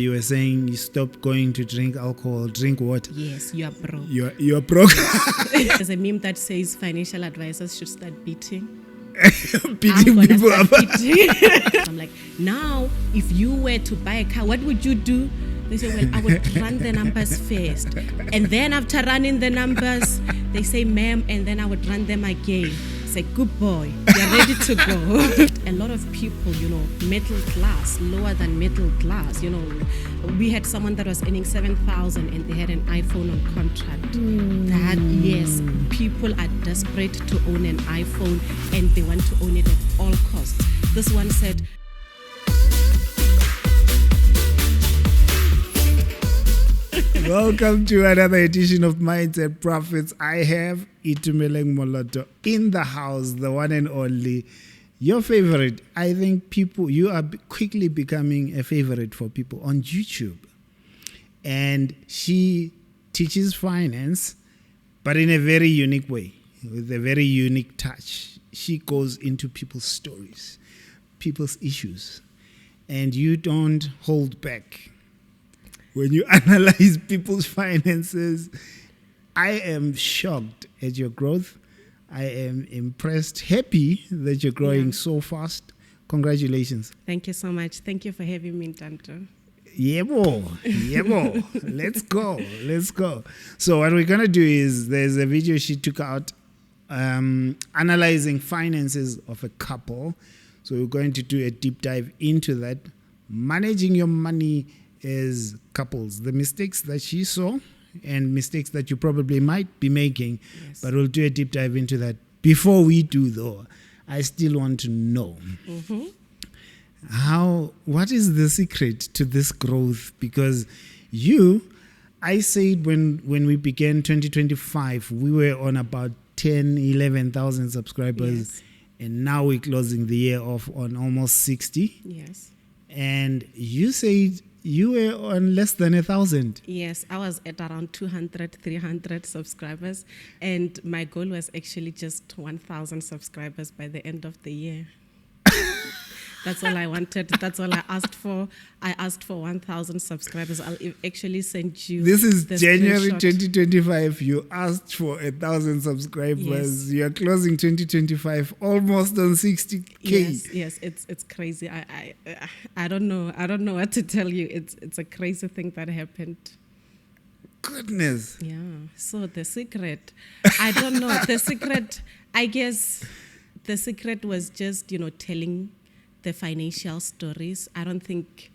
You were saying you stopped going to drink alcohol, drink water. Yes, you are broke. You're broke. There's a meme that says financial advisors should start beating. Beating I'm people gonna up. start beating. I'm like, now, if you were to buy a car, what would you do? They say, well, I would run the numbers first. And then after running the numbers, they say, ma'am, and then I would run them again. Say, good boy, you're ready to go. A lot of people, middle class, lower than middle class, we had someone that was earning 7,000 and they had an iPhone on contract. That, yes, people are desperate to own an iPhone and they want to own it at all costs. This one said, Welcome to another edition of Mindset Profits. I have Itumeleng Moloto in the house, the one and only, your favorite. I think you are quickly becoming a favorite for people on YouTube. And she teaches finance, but in a very unique way, with a very unique touch. She goes into people's stories, people's issues, and you don't hold back. When you analyze people's finances, I am shocked at your growth. I am impressed, happy that you're growing so fast. Congratulations. thank you so much. Thank you for having me, Ntanto. Yebo. Let's go. So what we're going to do is there's a video she took out analyzing finances of a couple. So we're going to do a deep dive into that. Managing your money as couples, the mistakes that she saw and mistakes that you probably might be making. Yes. But we'll do a deep dive into that. Before we do, though, I still want to know what is the secret to this growth? Because I said when we began 2025, we were on about 11,000 subscribers. Yes. And now we're closing the year off on almost 60. Yes. And you said you were on less than 1,000. Yes, I was at around 200, 300 subscribers. And my goal was actually just 1,000 subscribers by the end of the year. That's all I wanted. That's all I asked for. I asked for 1,000 subscribers. I'll actually send you. This is the January screenshot. 2025. You asked for 1,000 subscribers. Yes. You are closing 2025 almost on 60K. Yes, it's crazy. I don't know. I don't know what to tell you. It's a crazy thing that happened. Goodness. Yeah. So the secret, I don't know. The secret, I guess, the secret was just telling the financial stories. I don't think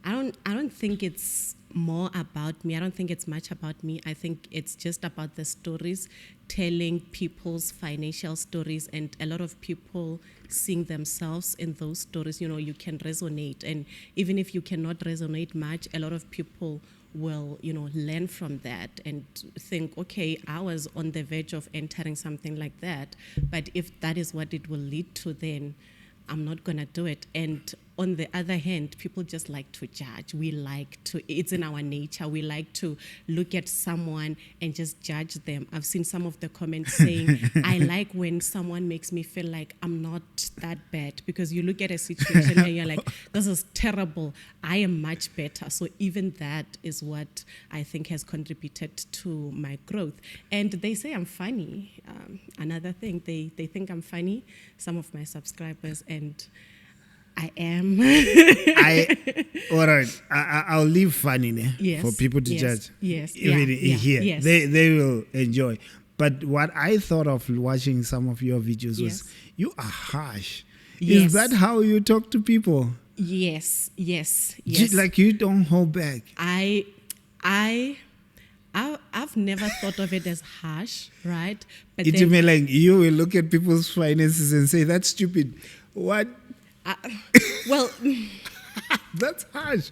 it's more about me. I don't think it's much about me. I think it's just about the stories, telling people's financial stories, and a lot of people seeing themselves in those stories. You can resonate, and even if you cannot resonate much, a lot of people will learn from that and think, okay, I was on the verge of entering something like that, but if that is what it will lead to, then I'm not going to do it. And on the other hand, people just like to judge. It's in our nature. We like to look at someone and just judge them. I've seen some of the comments saying, I like when someone makes me feel like I'm not that bad, because you look at a situation and you're like, this is terrible. I am much better. So even that is what I think has contributed to my growth. And they say I'm funny. Another thing, they think I'm funny, some of my subscribers, and I am. All right. I'll leave funny for people to judge. Yes. Even here. Yes. They will enjoy. But what I thought of watching some of your videos was, you are harsh. Yes. Is that how you talk to people? Yes. Like you don't hold back. I've never thought of it as harsh, right? But Itumeleng, you will look at people's finances and say, that's stupid. What? Well, that's harsh.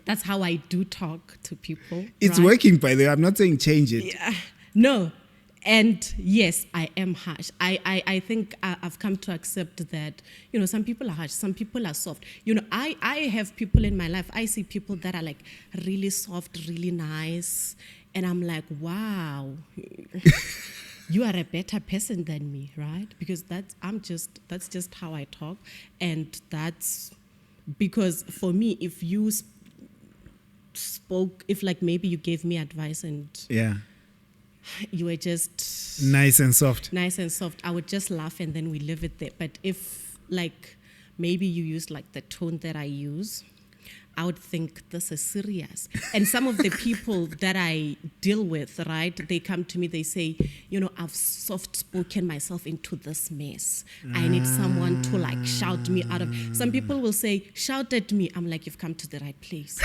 That's how I do talk to people. It's right? working, by the way. I'm not saying change it. Yeah. No. And yes, I am harsh. I think I've come to accept that, some people are harsh, some people are soft. I have people in my life, I see people that are like really soft, really nice. And I'm like, wow, you are a better person than me, right? Because that's just how I talk. And that's because for me, if you spoke, if like maybe you gave me advice and Yeah. you were just Nice and soft. I would just laugh and then we leave it there. But if like maybe you use like the tone that I use, I would think this is serious. And some of the people that I deal with, right, they come to me, they say, I've soft spoken myself into this mess. I need someone to like shout me out of. Some people will say, shout at me. I'm like, you've come to the right place.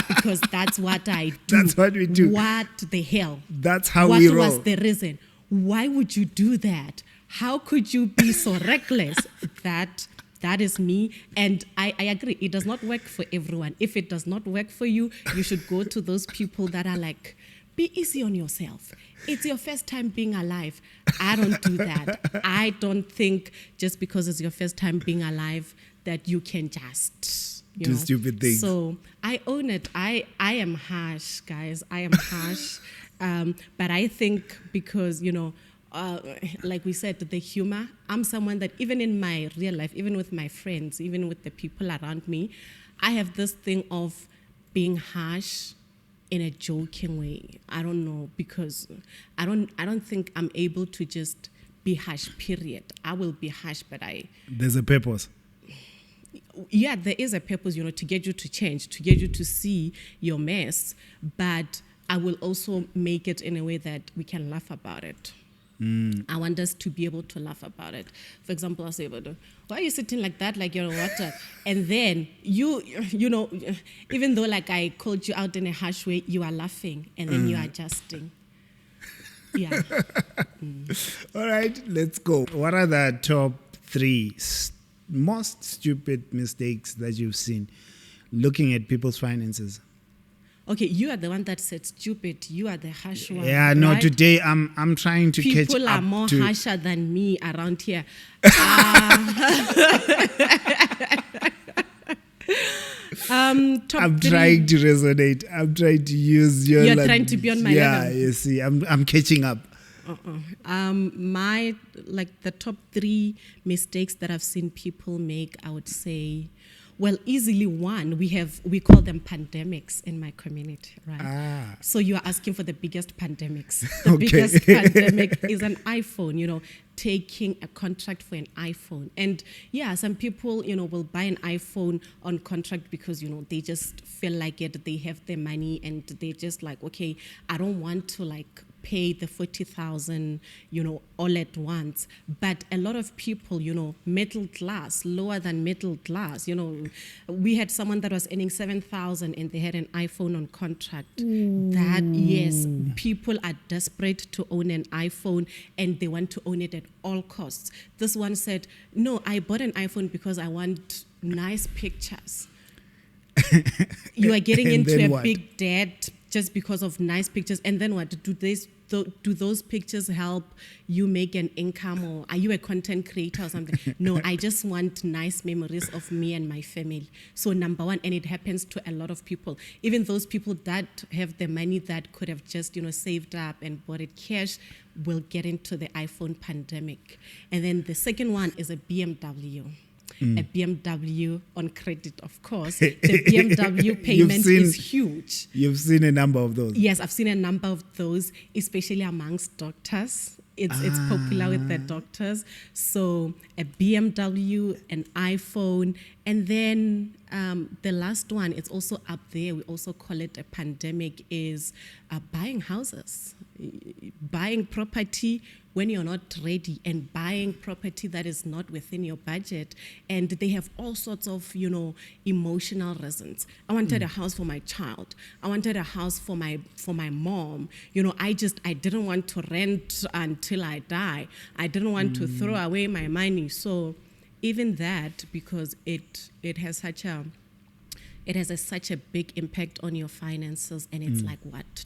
Because that's what I do. That's what we do. What the hell? That's how we roll. What was the reason? Why would you do that? How could you be so reckless? That is me. And I agree. It does not work for everyone. If it does not work for you, you should go to those people that are like, be easy on yourself. It's your first time being alive. I don't do that. I don't think just because it's your first time being alive that you can just do stupid things. So I own it. I am harsh, guys. I am harsh. But I think because, like we said, the humor, I'm someone that even in my real life, even with my friends, even with the people around me, I have this thing of being harsh in a joking way. I don't know, because I don't think I'm able to just be harsh, period. I will be harsh, but there's a purpose. Yeah, there is a purpose, to get you to change, to get you to see your mess, but I will also make it in a way that we can laugh about it. I want us to be able to laugh about it. For example, I'll say, why are you sitting like that, like you're on water? And then you know, even though like I called you out in a harsh way, you are laughing and then you are adjusting. Yeah. All right, let's go. What are the top 3 most stupid mistakes that you've seen looking at people's finances? Okay, you are the one that said stupid. You are the harsh one. Yeah, no, right? Today I'm trying to catch up. People are more harsher than me around here. I'm trying to resonate. I'm trying to use your. You're trying to be on my level. Yeah, you see, I'm catching up. My the top 3 mistakes that I've seen people make, I would say, well, easily one, we call them pandemics in my community, right? So you are asking for the biggest pandemics. The biggest pandemic is an iPhone, taking a contract for an iPhone. And yeah, some people, will buy an iPhone on contract because, they just feel like it, they have the money and they just like, okay, I don't want to pay the 40,000, all at once. But a lot of people, middle class, lower than middle class, we had someone that was earning 7,000 and they had an iPhone on contract. That, yes, people are desperate to own an iPhone and they want to own it at all costs. This one said, no, I bought an iPhone because I want nice pictures. You are getting into a big debt just because of nice pictures. And then what? Do those pictures help you make an income, or are you a content creator or something? No, I just want nice memories of me and my family. So number one, and it happens to a lot of people, even those people that have the money that could have just, saved up and bought it cash, will get into the iPhone pandemic. And then the second one is a BMW. A BMW on credit, of course. The BMW payment is huge. You've seen a number of those. Yes, I've seen a number of those, especially amongst doctors. It's popular with the doctors. So a BMW, an iPhone, and then the last one, it's also up there. We also call it a pandemic, is buying houses, buying property when you're not ready, and buying property that is not within your budget. And they have all sorts of, emotional reasons. I wanted a house for my child. I wanted a house for my mom. I didn't want to rent until I die. I didn't want to throw away my money. So even that, because it has such a big impact on your finances, and it's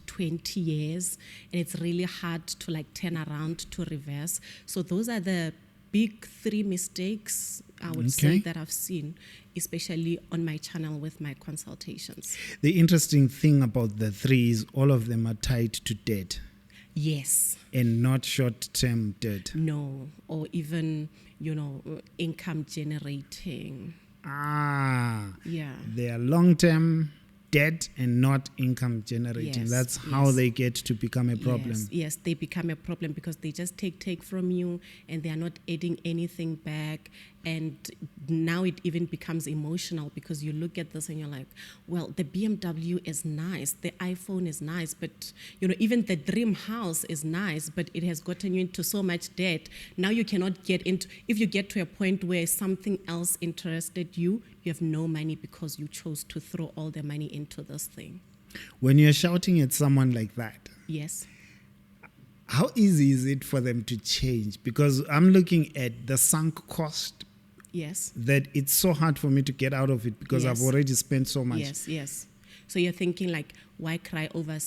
20 years, and it's really hard to turn around to reverse. So those are the big 3 mistakes I would say that I've seen, especially on my channel with my consultations. The interesting thing about the 3 is all of them are tied to debt. Yes. And not short-term debt. No, or even, income generating. Yeah. They are long-term debt and not income generating. Yes, That's how yes. they get to become a problem. Yes, they become a problem because they just take from you and they are not adding anything back. And now it even becomes emotional because you look at this and you're like, well, the BMW is nice, the iPhone is nice, but even the dream house is nice, but it has gotten you into so much debt. Now you cannot get into, if you get to a point where something else interested you, you have no money because you chose to throw all the money into this thing. When you're shouting at someone like that, Yes. how easy is it for them to change? Because I'm looking at the sunk cost. Yes. That it's so hard for me to get out of it because Yes. I've already spent so much. Yes. So you're thinking like, why cry over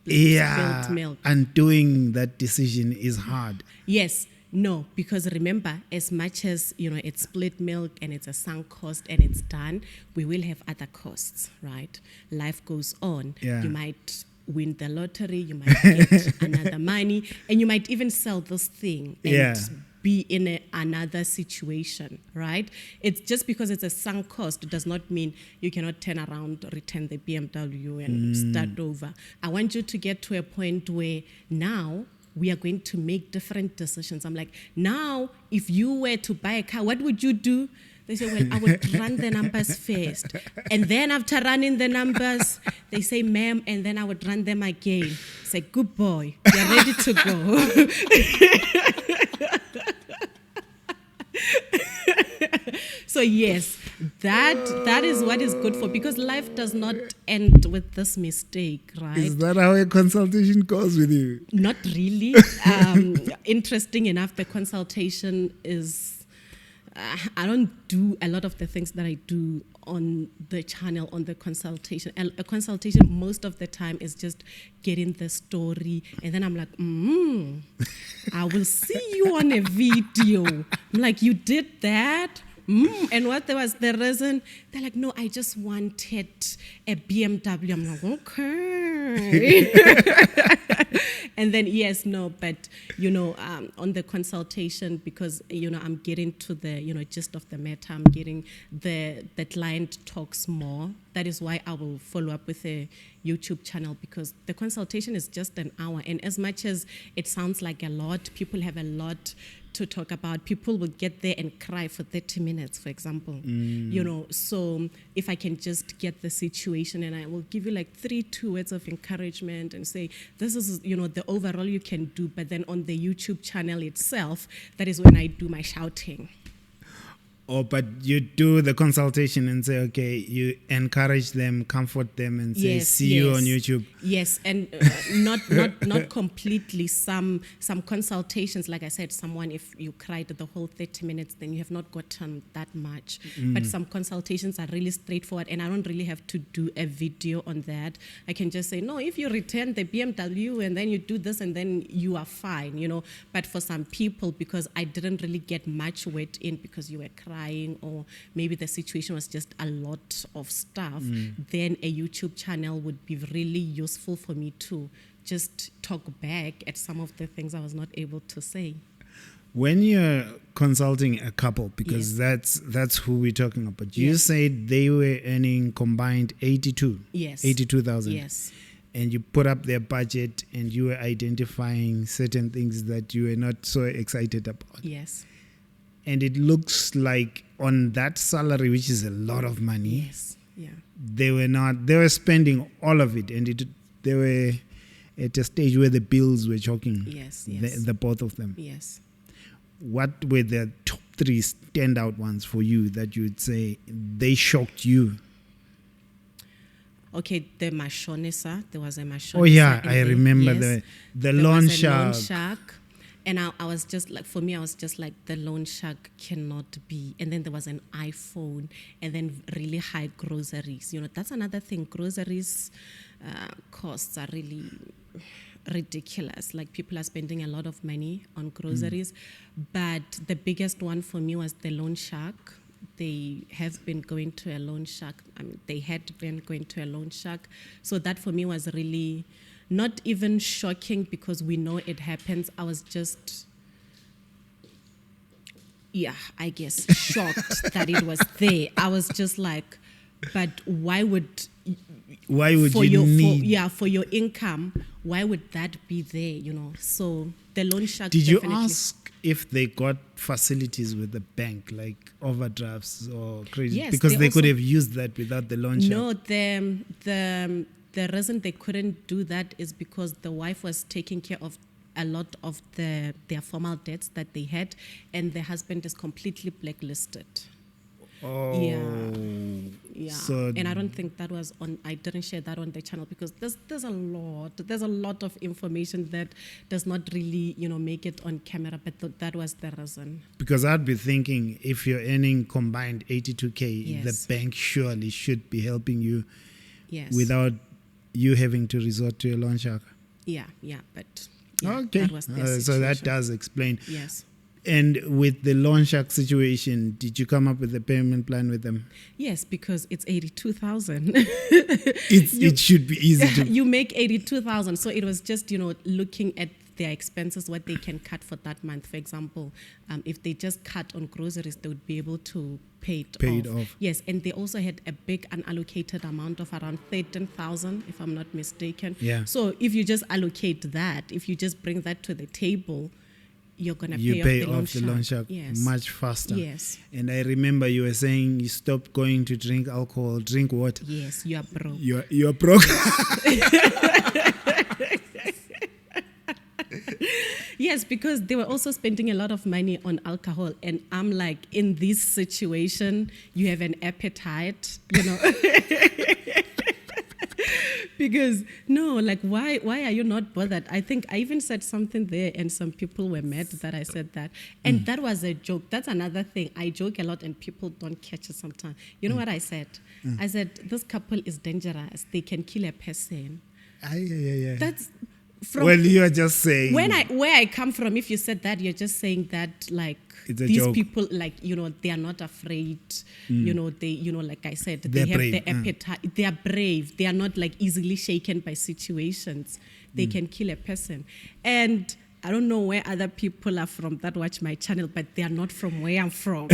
Yeah, spilled milk? and doing that decision is hard. Yes. No, because remember, as much as it's split milk and it's a sunk cost and it's done, we will have other costs, right? Life goes on. Yeah. You might win the lottery, you might get another money, and you might even sell this thing and Yeah. be in another situation, right? It's just because it's a sunk cost does not mean you cannot turn around, return the BMW and start over. I want you to get to a point where now we are going to make different decisions. I'm like, now, if you were to buy a car, what would you do? They say, well, I would run the numbers first. And then after running the numbers, they say, ma'am, and then I would run them again. Say, good boy, you're ready to go. So yes, that is what is good for, because life does not end with this mistake, right? Is that how a consultation goes with you? Not really. Interesting enough, the consultation is, I don't do a lot of the things that I do on the channel, on the consultation. A consultation most of the time is just getting the story, and then I'm like, I will see you on a video. I'm like, you did that? And what was the reason? They're like, no, I just wanted a BMW. I'm like, okay. And then, yes, no, but, on the consultation, because, I'm getting to the, gist of the matter, I'm getting the client talks more. That is why I will follow up with a YouTube channel, because the consultation is just an hour. And as much as it sounds like a lot, people have a lot to talk about. People will get there and cry for 30 minutes, for example. So if I can just get the situation, and I will give you like 2 words of encouragement and say, this is, the overall you can do. But then on the YouTube channel itself, that is when I do my shouting. But you do the consultation and say, okay, you encourage them, comfort them, and say, see you on YouTube. Yes, and not completely. Some consultations, like I said, someone, if you cried the whole 30 minutes, then you have not gotten that much. But some consultations are really straightforward, and I don't really have to do a video on that. I can just say, no, if you return the BMW and then you do this and then you are fine, But for some people, because I didn't really get much weight in because you were crying, or maybe the situation was just a lot of stuff, then a YouTube channel would be really useful for me to just talk back at some of the things I was not able to say. When you're consulting a couple, because that's who we're talking about, you said they were earning combined 82,000. Yes. And you put up their budget and you were identifying certain things that you were not so excited about. Yes. And it looks like on that salary, which is a lot of money, yes, yeah, they were spending all of it, and they were at a stage where the bills were choking. Yes. The both of them. Yes. What were the top 3 standout ones for you that you would say they shocked you? Okay, the Mashonisa. There was a Mashonisa. Oh yeah, I remember the loan shark. And I was just like, for me, I was just like, the loan shark cannot be. And then there was an iPhone, and then really high groceries. That's another thing. Groceries costs are really ridiculous. Like, people are spending a lot of money on groceries. But the biggest one for me was the loan shark. They have been going to a loan shark. They had been going to a loan shark. So that for me was really not even shocking, because we know it happens. I was just, I guess, shocked that it was there. I was just like, but why would Why would for you your need? for your income, why would that be there? So the loan shark. Did you definitely, ask if they got facilities with the bank, like overdrafts or credit? Yes, Because they could also, have used that without the loan shark. no, the reason they couldn't do that is because the wife was taking care of a lot of their formal debts that they had, and the husband is completely blacklisted. Oh. Yeah. So And I don't think that was on. I didn't share that on the channel because there's a lot of information that does not really make it on camera. But that was the reason. because I'd be thinking if you're earning combined 82k, Yes. the bank surely should be helping you Yes. without you having to resort to a loan shark. Yeah. But yeah, Okay. that was their So that situation. does explain. Yes. And with the loan shark situation, did you come up with a payment plan with them? Yes, because it's 82,000. It should be easy to. You make 82,000. So it was just, looking at their expenses, what they can cut for that month. For example, if they just cut on groceries, they would be able to pay it off. Yes, and they also had a big unallocated amount of around 13,000, if I'm not mistaken. Yeah. So if you just allocate that, if you just bring that to the table, you're going to You pay pay off the loan shark Yes. much faster. Yes. And I remember you were saying you stopped going to drink alcohol, drink water. Yes, you are broke. You're broke. Yes, because they were also spending a lot of money on alcohol. And I'm like, in this situation, you have an appetite, Because, no, like, why are you not bothered? I think I even said something there and some people were mad that I said that. And that was a joke. That's another thing. I joke a lot and people don't catch it sometimes. You know what I said? I said, this couple is dangerous. They can kill a person. Yeah. That's... Well, you're just saying. Where I come from, if you said that, you're just saying that, like, It's a these joke. people, like, they are not afraid. They, like I said, They're they have brave. the appetite. They are brave. They are not, like, easily shaken by situations. They can kill a person. And I don't know where other people are from that watch my channel, but they are not from where I'm from.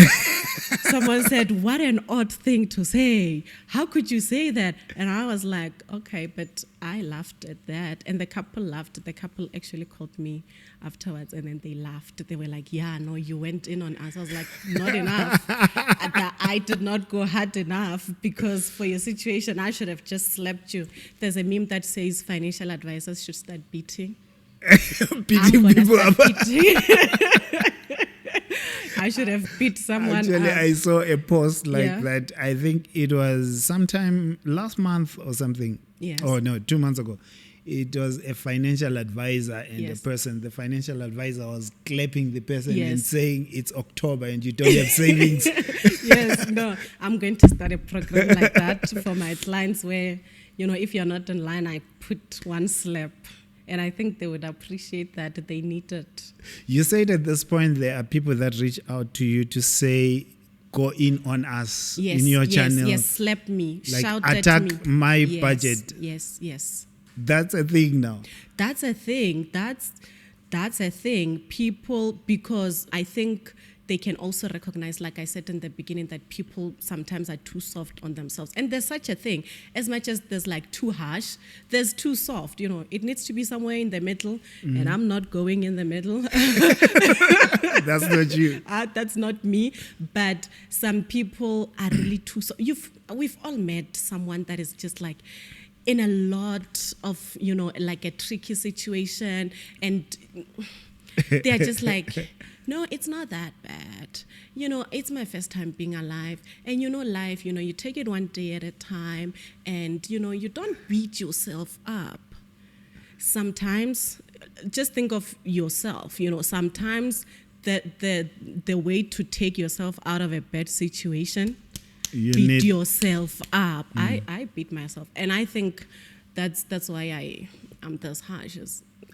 Someone said, what an odd thing to say. How could you say that? And I was like, okay, but I laughed at that. And the couple laughed. The couple actually called me afterwards and then they laughed. They were like, yeah, no, you went in on us. I was like, not enough. I did not go hard enough because for your situation, I should have just slapped you. There's a meme that says financial advisors should start beating. Beating people up. I should have beat someone Actually, up. I saw a post like Yeah. that. I think it was sometime last month or something. Yes. Oh, no, 2 months ago. It was a financial advisor and Yes. the financial advisor was clapping the person and Yes. saying it's October and you don't have savings. Yes, no, I'm going to start a program like that for my clients where, if you're not in line, I put one slap. And I think they would appreciate that. They need it. You said at this point there are people that reach out to you to say, go in on us in your channel. Yes, slap me, Like shout attack at me. my Yes, budget. Yes. That's a thing now. That's a thing. That's a thing. People, because I think they can also recognize, like I said in the beginning, that people sometimes are too soft on themselves. And there's such a thing. As much as there's like too harsh, there's too soft. It needs to be somewhere in the middle. And I'm not going in the middle. That's not you. That's not me. But some people are really too soft. We've all met someone that is just like, in a lot of, like a tricky situation, and they're just like, no, it's not that bad. It's my first time being alive. And life, you take it one day at a time, and, you don't beat yourself up. Sometimes, just think of yourself, sometimes the way to take yourself out of a bad situation, beat yourself up. I beat myself, and I think that's why I'm this harsh.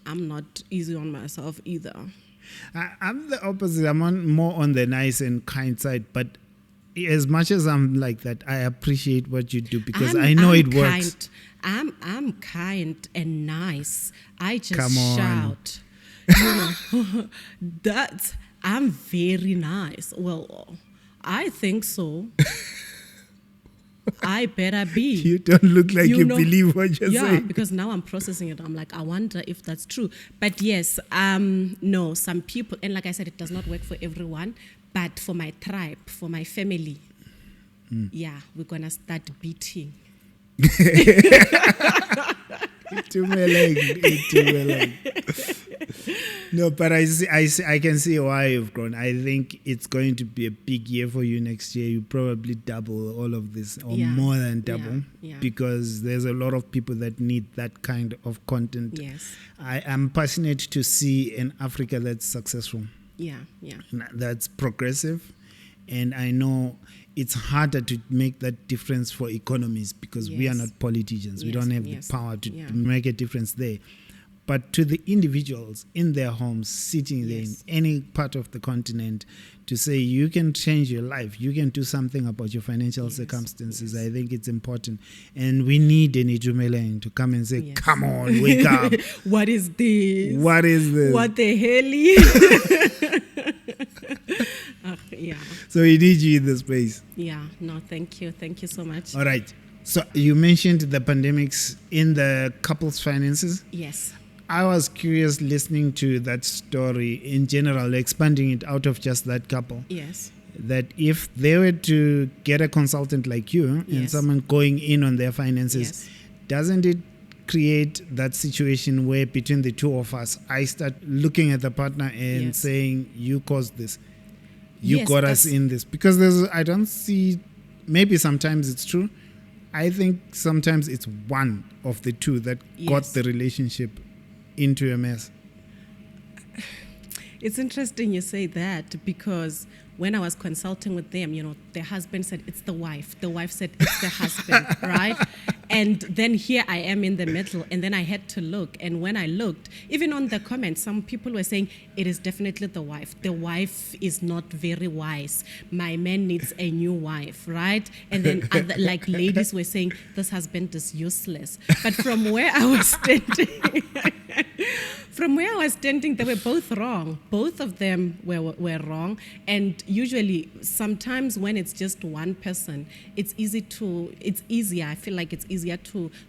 I'm not easy on myself either. I'm the opposite. I'm more on the nice and kind side, but as much as I'm like that, I appreciate what you do because I know it works. I'm kind and nice. I just Come on. shout. I'm very nice. Well, I think so. I better be. You don't look like you know, believe what you're yeah, saying. because now I'm processing it. I'm like, I wonder if that's true. But yes, no, some people, and like I said, it does not work for everyone, but for my tribe, for my family, yeah, we're going to start beating. Itumeleng. No, but I can see why you've grown. I think it's going to be a big year for you next year. You probably double all of this, or more than double, because there's a lot of people that need that kind of content. Yes. I am passionate to see an Africa that's successful. Yeah. That's progressive. And I know it's harder to make that difference for economies because we are not politicians. We don't have the power to make a difference there. But to the individuals in their homes, sitting there in any part of the continent, to say you can change your life, you can do something about your financial circumstances, I think it's important. And we need an Itumeleng to come and say, come on, wake up. What is this? What is this? What the hell? So we need you in the space. Yeah, no, thank you. Thank you so much. All right. So you mentioned the pandemics in the couple's finances. Yes. I was curious listening to that story in general, expanding it out of just that couple. Yes. That if they were to get a consultant like you and someone going in on their finances, doesn't it create that situation where between the two of us, I start looking at the partner and saying, you caused this. You got us in this. Because I don't see, maybe sometimes it's true. I think sometimes it's one of the two that got the relationship into a mess. It's interesting you say that, because when I was consulting with them, the husband said it's the wife. The wife said it's the husband, right? And then here I am in the middle, and then I had to look. And when I looked, even on the comments, some people were saying it is definitely the wife. The wife is not very wise. My man needs a new wife, right? And then other, like ladies were saying this husband is useless. But from where I was standing, they were both wrong. Both of them were wrong. And usually, sometimes when it's just one person, it's easier. I feel like it's easier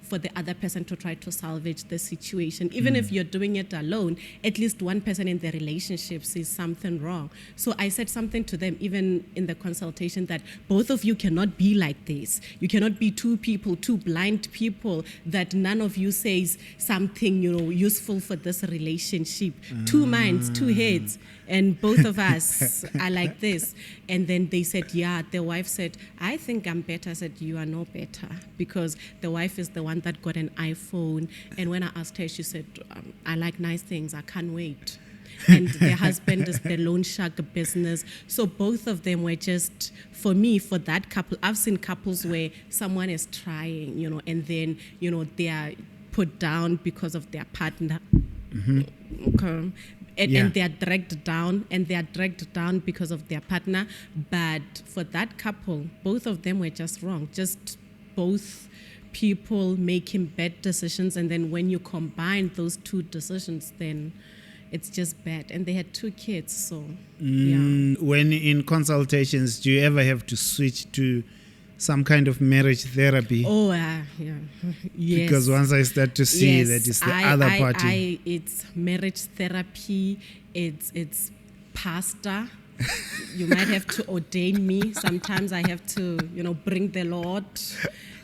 for the other person to try to salvage the situation. Even if you're doing it alone, at least one person in the relationship sees something wrong. So I said something to them, even in the consultation, that both of you cannot be like this. You cannot be two blind people, that none of you says something, useful for this relationship. Two minds, two heads, and both of us are like this. And then they said, the wife said, I think I'm better. I said, you are no better, because the wife is the one that got an iPhone. And when I asked her, she said, I like nice things, I can't wait. And the husband is the loan shark business. So both of them were just, for me, for that couple, I've seen couples where someone is trying, and then, they are put down because of their partner. Okay. And they are dragged down, because of their partner. But for that couple, both of them were just wrong. Just both people making bad decisions. And then when you combine those two decisions, then it's just bad. And they had 2 kids, so When in consultations, do you ever have to switch to some kind of marriage therapy? Oh, yes. Because once I start to see that it's the other party. It's marriage therapy, it's pastor. You might have to ordain me. Sometimes I have to, bring the Lord.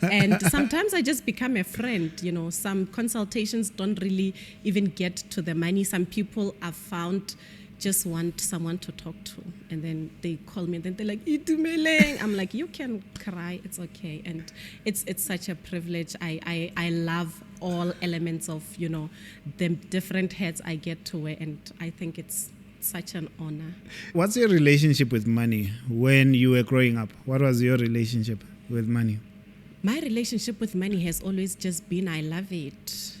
And sometimes I just become a friend. Some consultations don't really even get to the money. Some people I've found just want someone to talk to, and then they call me and then they're like, Itumeleng. I'm like, you can cry, it's okay. And it's such a privilege. I love all elements of the different hats I get to wear, and I think it's such an honor. What's your relationship with money when you were growing up? What was your relationship with money? My relationship with money has always just been, I love it,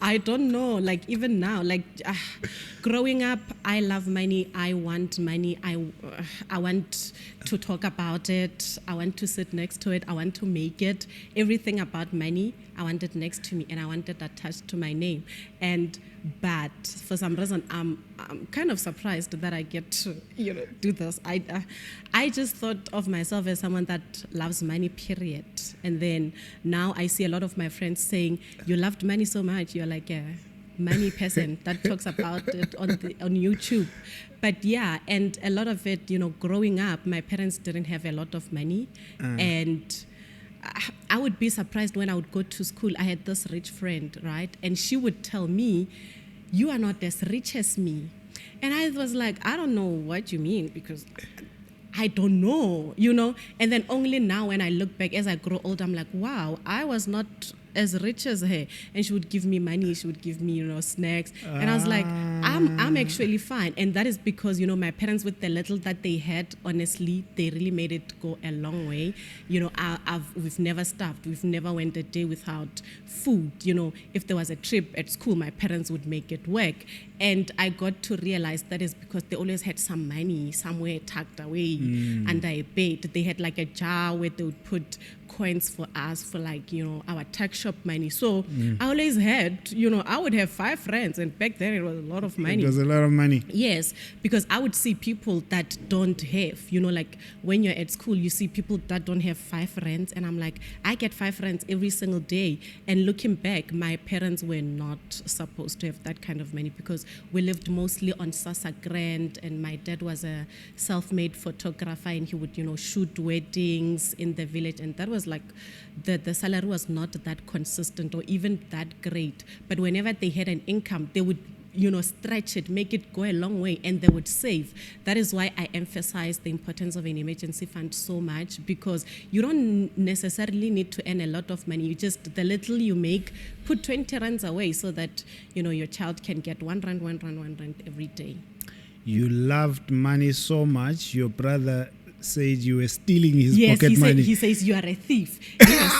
I don't know, like even now, like growing up, I love money, I want money, I want to talk about it, I want to sit next to it, I want to make it, everything about money, I want it next to me, and I want it attached to my name. But for some reason, I'm I'm kind of surprised that I get to, do this. I just thought of myself as someone that loves money, period. And then now I see a lot of my friends saying, you loved money so much. You're like a money person that talks about it on YouTube. But yeah, and a lot of it, growing up, my parents didn't have a lot of money. And I would be surprised when I would go to school. I had this rich friend, right? And she would tell me, you are not as rich as me. And I was like, I don't know what you mean, because I don't know, And then only now when I look back, as I grow older, I'm like, wow, I was not as rich as her. And she would give me money, she would give me, snacks. And I was like, I'm actually fine. And that is because, my parents, with the little that they had, honestly, they really made it go a long way. We've never starved. We've never went a day without food. If there was a trip at school, my parents would make it work. And I got to realize that is because they always had some money somewhere tucked away under a bed. They had like a jar where they would put coins for us for our tuck shop money. So I always had, I would have 5 friends, and back then it was a lot of money. It was a lot of money. Yes, because I would see people that don't have, like when you're at school, you see people that don't have 5 friends, and I'm like, I get 5 friends every single day. And looking back, my parents were not supposed to have that kind of money, because we lived mostly on Sasa Grant, and my dad was a self-made photographer, and he would, shoot weddings in the village, and that was like, the salary was not that consistent or even that great. But whenever they had an income, they would stretch it, make it go a long way, and they would save. That is why I emphasize the importance of an emergency fund so much, because you don't necessarily need to earn a lot of money. You just, the little you make, put 20 rands away so that, your child can get 1 rand every day. You loved money so much, your brother said you were stealing his yes, pocket money. He says you are a thief. Yes.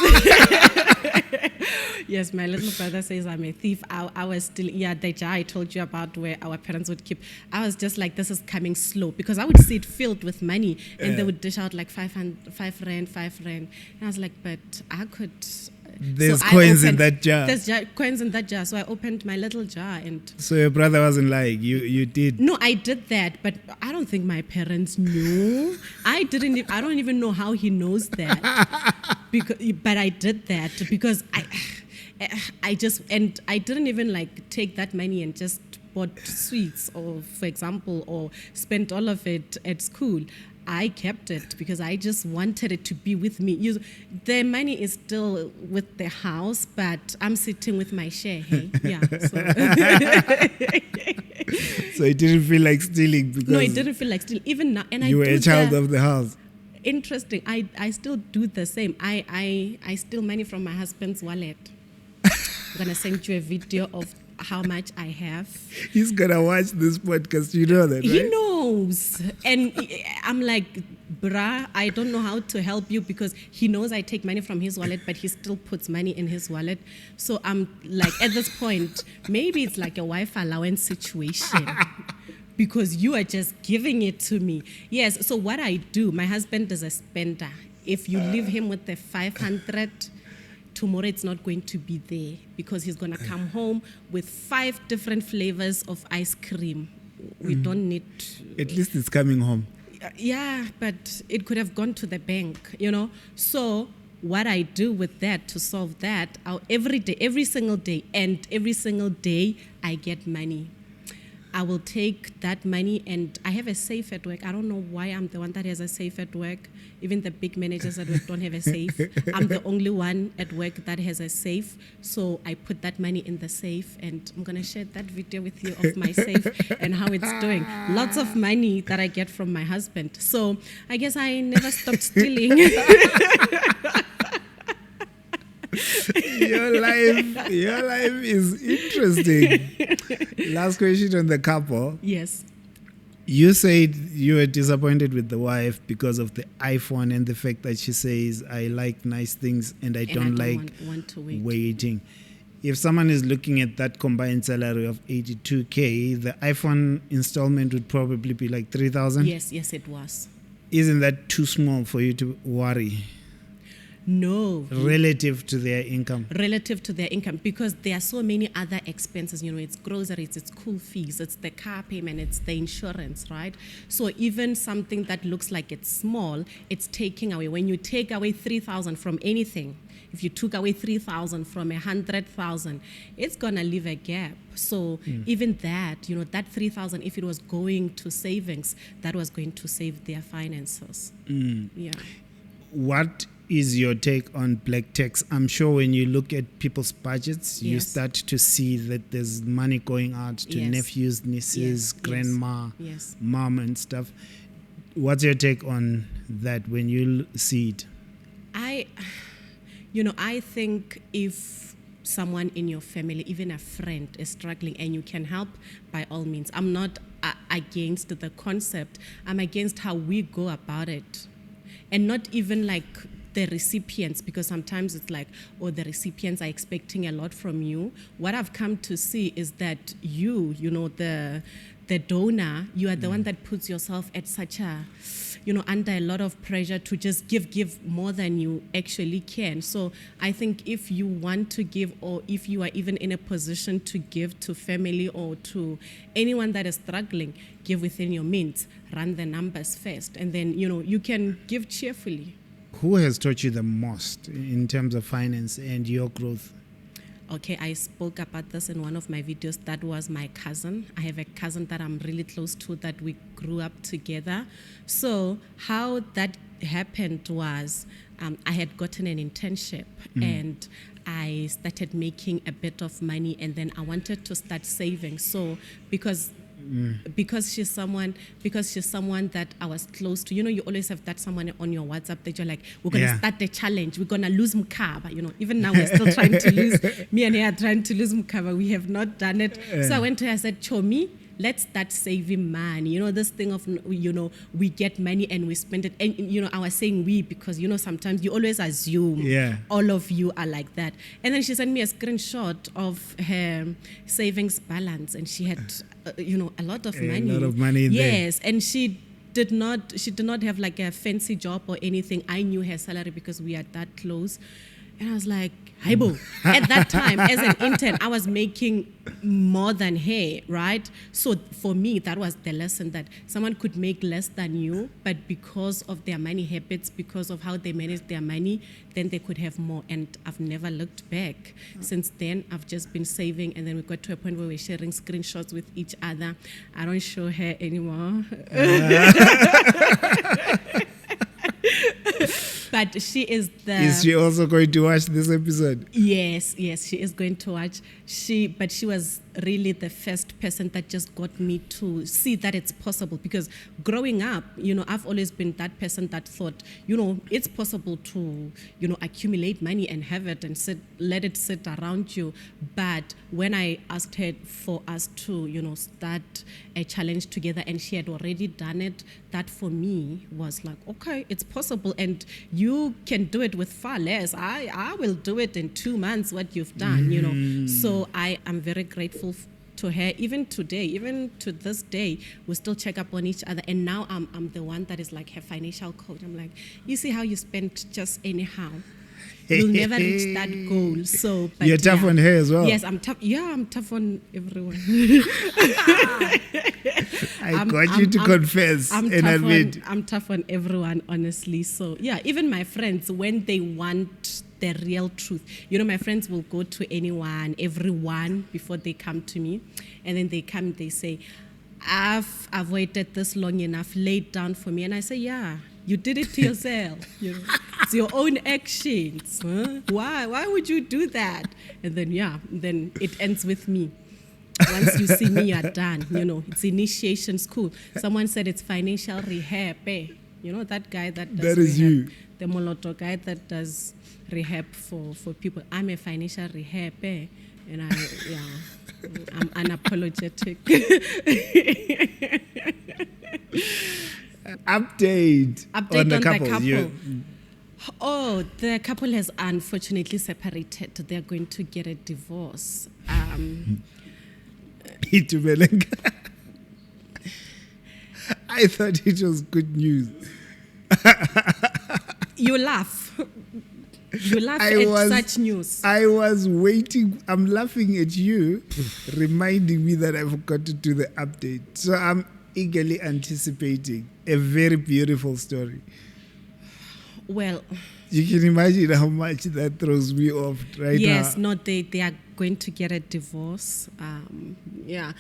Yes, my little brother says I'm a thief. I was still, the jar I told you about where our parents would keep. I was just like, this is coming slow, because I would see it filled with money, and they would dish out like 5 rand. And I was like, but I could. There's coins in that jar. There's coins in that jar. So I opened my little jar, and. So your brother wasn't lying. You did. No, I did that, but I don't think my parents knew. I don't even know how he knows that. But I did that because I didn't even take that money and just bought sweets, or for example, or spent all of it at school. I kept it because I just wanted it to be with me. The money is still with the house, but I'm sitting with my share. Hey? Yeah. So it didn't feel like stealing because no, it didn't feel like stealing. Even now, and you were a child of the house. Interesting. I still do the same. I steal money from my husband's wallet. I'm gonna send you a video of how much I have. He's gonna watch this podcast, you know that, right? He knows. And I'm like, bruh, I don't know how to help you, because he knows I take money from his wallet, but he still puts money in his wallet. So I'm like, at this point, maybe it's like a wife allowance situation. Because you are just giving it to me. Yes, so what I do, my husband is a spender. If you leave him with the 500, tomorrow it's not going to be there, because he's going to come home with 5 different flavors of ice cream. We don't need to, at least it's coming home. Yeah, but it could have gone to the bank, So what I do with that, to solve that, every single day, I get money. I will take that money, and I have a safe at work. I don't know why I'm the one that has a safe at work. Even the big managers at work don't have a safe. I'm the only one at work that has a safe. So I put that money in the safe, and I'm going to share that video with you of my safe and how it's doing. Lots of money that I get from my husband. So I guess I never stopped stealing. Your life is interesting. Last question on the couple. Yes. You said you were disappointed with the wife because of the iPhone and the fact that she says, I like nice things and I don't want to wait. Waiting. If someone is looking at that combined salary of 82k, the iPhone installment would probably be like 3,000? Yes, it was. Isn't that too small for you to worry? No. Relative to their income. Relative to their income, because there are so many other expenses, it's groceries, it's school fees, it's the car payment, it's the insurance, right? So even something that looks like it's small, it's taking away. When you take away 3,000 from anything, if you took away 3,000 from 100,000, it's gonna leave a gap. So even that, that 3,000, if it was going to savings, that was going to save their finances. Yeah. What is your take on black tax? I'm sure when you look at people's budgets, you start to see that there's money going out to nephews, nieces, grandma, mom and stuff. What's your take on that when you see it? I think if someone in your family, even a friend, is struggling and you can help, by all means. I'm not against the concept. I'm against how we go about it. And not even like the recipients, because sometimes it's like, the recipients are expecting a lot from you. What I've come to see is that the donor, you are the one that puts yourself at such a, under a lot of pressure to just give more than you actually can. So I think if you want to give, or if you are even in a position to give to family or to anyone that is struggling, give within your means, run the numbers first, and then, you can give cheerfully. Who has taught you the most in terms of finance and your growth? Okay, I spoke about this in one of my videos. That was my cousin. I have a cousin that I'm really close to, that we grew up together. So how that happened was I had gotten an internship and I started making a bit of money, and then I wanted to start saving. So because she's someone that I was close to. You always have that someone on your WhatsApp that you're like, we're going to start the challenge. We're going to lose Mkaba. Even now we're still trying to lose, me and her are trying to lose Mkaba. We have not done it. So I went to her, I said, Chomi, let's start saving money. This thing of, we get money and we spend it. And, I was saying we because, sometimes you always assume all of you are like that. And then she sent me a screenshot of her savings balance, and she had, a lot of money. A lot of money there. Yes, and she did not have like a fancy job or anything. I knew her salary because we are that close. And I was like, Haibo. At that time, as an intern, I was making more than her, right? So for me, that was the lesson, that someone could make less than you, but because of their money habits, because of how they manage their money, then they could have more. And I've never looked back. Since then, I've just been saving, and then we got to a point where we're sharing screenshots with each other. I don't show her anymore. But she is the... Is she also going to watch this episode? Yes, she is going to watch. But she was really the first person that just got me to see that it's possible. Because growing up, I've always been that person that thought, it's possible to, accumulate money and have it and let it sit around you. But when I asked her for us to, start a challenge together, and she had already done it, that for me was like, okay, it's possible, and you can do it with far less. I will do it in 2 months, what you've done, So I am very grateful to her. Even today, even to this day, we still check up on each other. And now I'm the one that is like her financial coach. I'm like, you see how you spend just anyhow. You'll never reach that goal. So, but you're tough on her as well. Yes, I'm tough. Yeah, I'm tough on everyone. I got you to confess and admit. I'm tough on everyone, honestly. So yeah, even my friends, when they want the real truth, my friends will go to everyone before they come to me, and then they come, they say, I've avoided this long enough, lay it down for me. And I say, yeah, you did it to yourself. It's your own actions. Huh? Why would you do that? And then it ends with me. Once you see me, you're done. It's initiation school. Someone said it's financial rehab. That guy that does that is rehab, you. The Moloto guy that does rehab for people. I'm a financial rehab, and I'm unapologetic. Update on the couple. The couple has unfortunately separated. They're going to get a divorce. Itumeleng. I thought it was good news. You laugh. You laugh at such news. I was waiting. I'm laughing at you, reminding me that I forgot to do the update. So I'm eagerly anticipating a very beautiful story. Well, you can imagine how much that throws me off right now. Yes, no, they are going to get a divorce. Yeah,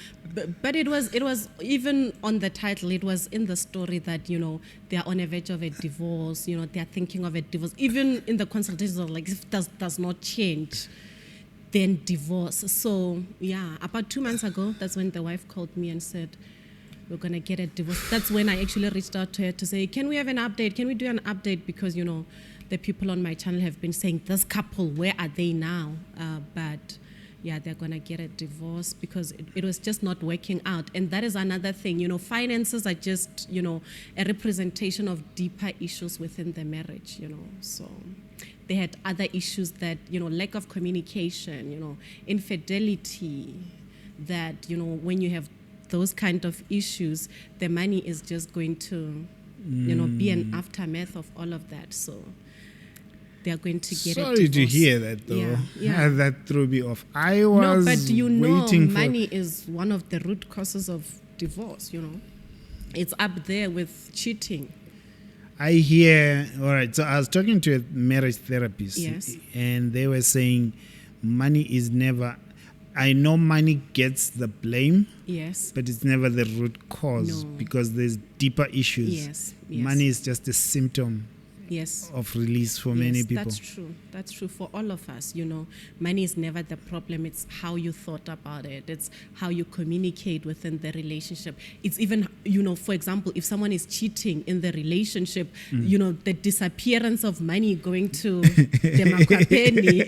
but it was even on the title. It was in the story that they are on a verge of a divorce. They are thinking of a divorce. Even in the consultations, like if does not change, then divorce. So yeah, about 2 months ago, that's when the wife called me and said, we're going to get a divorce. That's when I actually reached out to her to say, can we have an update? Can we do an update? Because, the people on my channel have been saying, this couple, where are they now? But yeah, they're going to get a divorce because it was just not working out. And that is another thing. Finances are just, a representation of deeper issues within the marriage, So they had other issues that, lack of communication, infidelity, that, when you have those kind of issues, the money is just going to, be an aftermath of all of that. So they are going to get a divorce. Sorry to hear that, though. Yeah. That threw me off. I was but money is one of the root causes of divorce, It's up there with cheating. I hear, all right, so I was talking to a marriage therapist. Yes. And they were saying money is never... I know money gets the blame, yes, but it's never the root cause because there's deeper issues. Yes. Money is just a symptom of release for many people. That's true for all of us. Money is never the problem. It's how you thought about it. It's how you communicate within the relationship. It's even, for example, if someone is cheating in the relationship, the disappearance of money going to the makwapeni.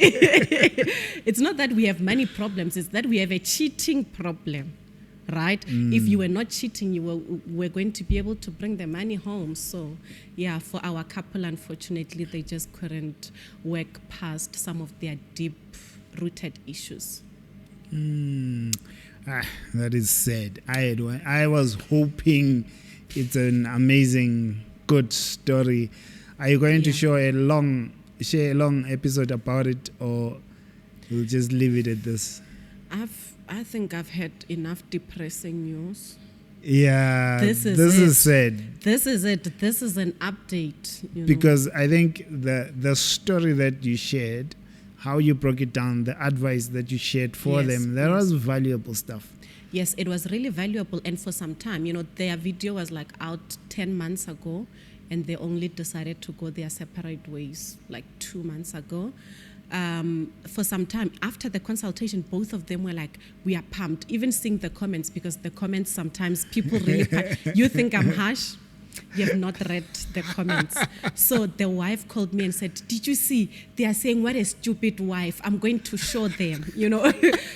It's not that we have money problems. It's that we have a cheating problem. Right? If you were not cheating, you were going to be able to bring the money home. So, yeah, for our couple, unfortunately, they just couldn't work past some of their deep-rooted issues. That is sad. I was hoping it's an amazing, good story. Are you going to share a long episode about it, or we'll just leave it at this? I think I've had enough depressing news. Yeah, this is sad. This is it. This is an update. Because I think the story that you shared, how you broke it down, the advice that you shared for them, that was valuable stuff. Yes, it was really valuable. And for some time, their video was like out 10 months ago, and they only decided to go their separate ways like 2 months ago. For some time after the consultation, both of them were like, we are pumped. Even seeing the comments, because the comments sometimes people really you think I'm harsh, you have not read the comments. So the wife called me and said, did you see, they are saying what a stupid wife, I'm going to show them.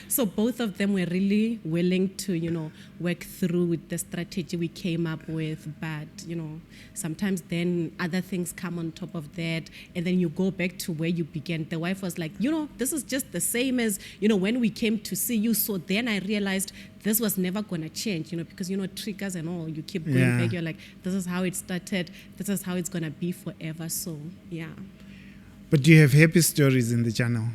So both of them were really willing to work through with the strategy we came up with. But sometimes then other things come on top of that, and then you go back to where you began. The wife was like, this is just the same as when we came to see you. So then I realized this was never going to change, because triggers and all, you keep going back. You're like, this is how it started, this is how it's going to be forever. So yeah. But do you have happy stories in the channel?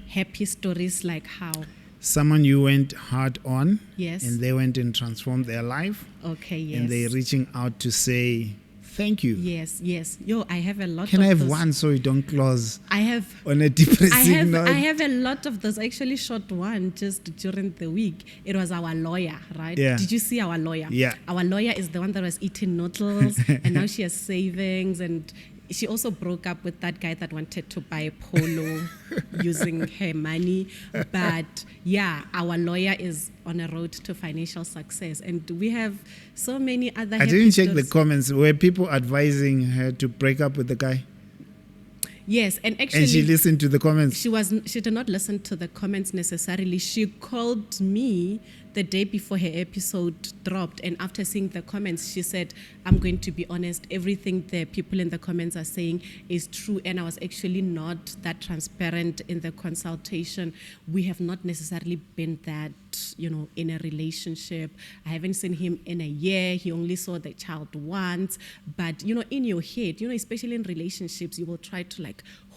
Happy stories like how? Someone you went hard on, yes, and they went and transformed their life. Okay, yes. And they're reaching out to say thank you. Yes. Yo, I have a lot. Can of I have those. One so you don't close? I have on a depressing note. I have a lot of those. I actually shot one just during the week. It was our lawyer, right? Yeah. Did you see our lawyer? Yeah. Our lawyer is the one that was eating noodles, and now she has savings, and she also broke up with that guy that wanted to buy a polo using her money. But yeah, our lawyer is on a road to financial success. And we have so many other... I didn't check the comments. Were people advising her to break up with the guy? Yes, and actually... And she listened to the comments? She did not listen to the comments necessarily. She called me the day before her episode dropped, and after seeing the comments, she said, I'm going to be honest, everything the people in the comments are saying is true, and I was actually not that transparent in the consultation. We have not necessarily been that, in a relationship. I haven't seen him in a year. He only saw the child once. But, in your head, especially in relationships, you will try to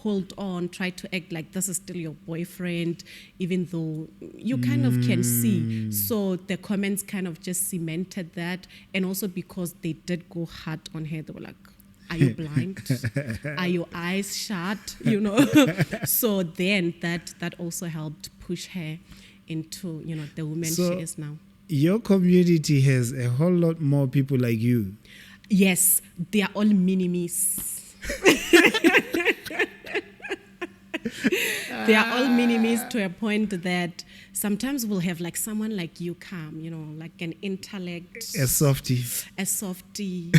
hold on, try to act like this is still your boyfriend, even though you kind of can see. So the comments kind of just cemented that. And also because they did go hard on her, they were like, are you blind? Are your eyes shut? You know? So then that also helped push her into, you know, the woman she is now. Your community has a whole lot more people like you. Yes, they are all mini-me's. They are all mini-me's to a point that sometimes we'll have like someone like you come, you know, like an intellect. A softie. A softie.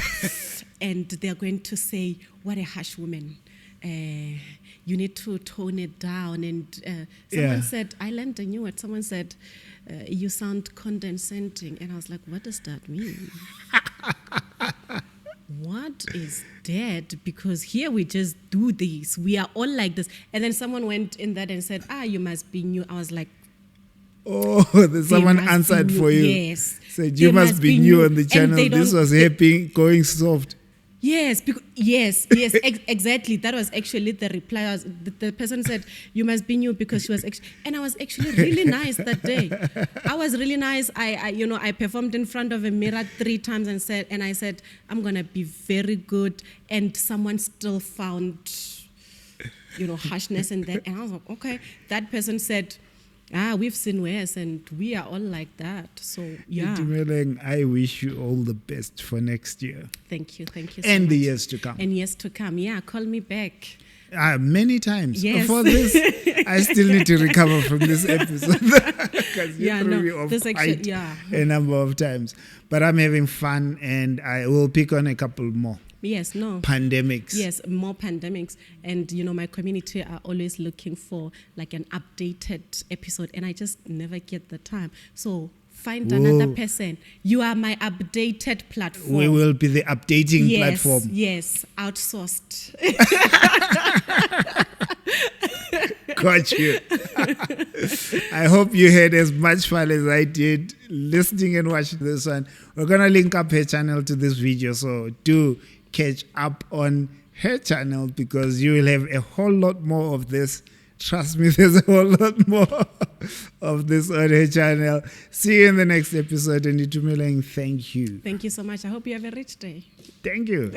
And they're going to say, what a harsh woman. You need to tone it down. And someone said, I learned a new word. Someone said, you sound condescending. And I was like, what does that mean? What is that? Because here we just do this. We are all like this. And then someone went in that and said, you must be new. I was like, oh, then someone answered for you. Yes. Said, you must be new on the channel. This was going soft. Yes, exactly. That was actually the reply. The person said, you must be new because she was actually, and I was actually really nice that day. I was really nice. I performed in front of a mirror 3 times and I said, I'm going to be very good. And someone still found, harshness in that. And I was like, okay. That person said, we've seen worse and we are all like that. So, yeah. Itumeleng, I wish you all the best for next year. Thank you so and much. The years to come. And years to come. Yeah, call me back. Many times. Yes. For this, I still need to recover from this episode. Because you threw me off quite a number of times. But I'm having fun and I will pick on a couple more. Yes, no. Pandemics. Yes, more pandemics. And, my community are always looking for like an updated episode. And I just never get the time. So find another person. You are my updated platform. We will be the updating platform. Yes, outsourced. Got you. I hope you had as much fun as I did listening and watching this one. We're going to link up her channel to this video. So do catch up on her channel because you will have a whole lot more of this. Trust me, there's a whole lot more of this on her channel. See you in the next episode. And Itumeleng, thank you. Thank you so much. I hope you have a rich day. Thank you.